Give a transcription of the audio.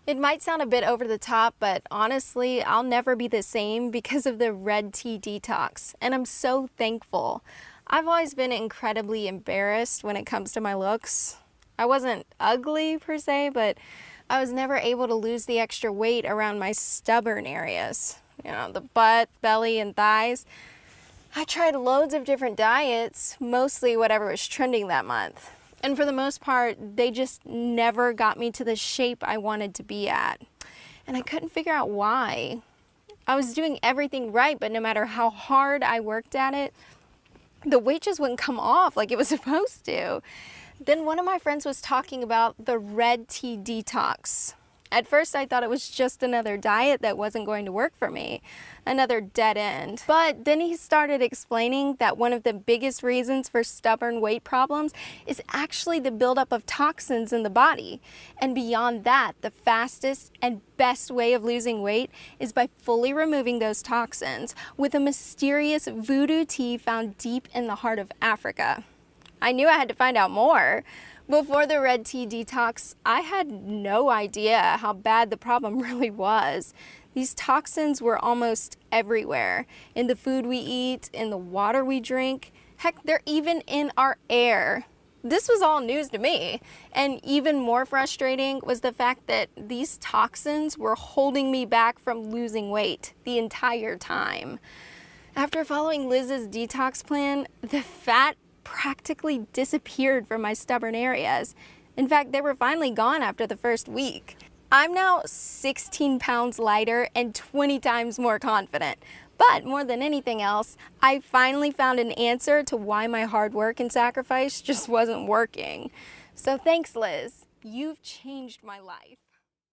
It might sound a bit over the top, but honestly, I'll never be the same because of the red tea detox, and I'm so thankful. I've always been incredibly embarrassed when it comes to my looks. I wasn't ugly per se, but I was never able to lose the extra weight around my stubborn areas. You know, the butt, belly, and thighs. I tried loads of different diets, mostly whatever was trending that month. And for the most part, they just never got me to the shape I wanted to be at. And I couldn't figure out why. I was doing everything right, but no matter how hard I worked at it, the weight just wouldn't come off like it was supposed to. Then one of my friends was talking about the red tea detox. At first I thought it was just another diet that wasn't going to work for me, another dead end. But then he started explaining that one of the biggest reasons for stubborn weight problems is actually the buildup of toxins in the body. And beyond that, the fastest and best way of losing weight is by fully removing those toxins with a mysterious voodoo tea found deep in the heart of Africa. I knew I had to find out more. Before the red tea detox, I had no idea how bad the problem really was. These toxins were almost everywhere, in the food we eat, in the water we drink. Heck, they're even in our air. This was all news to me, and even more frustrating was the fact that these toxins were holding me back from losing weight the entire time. After following Liz's detox plan, the fat practically disappeared from my stubborn areas. In fact, they were finally gone after the first week. I'm now 16 pounds lighter and 20 times more confident. But more than anything else, I finally found an answer to why my hard work and sacrifice just wasn't working. So thanks, Liz. You've changed my life.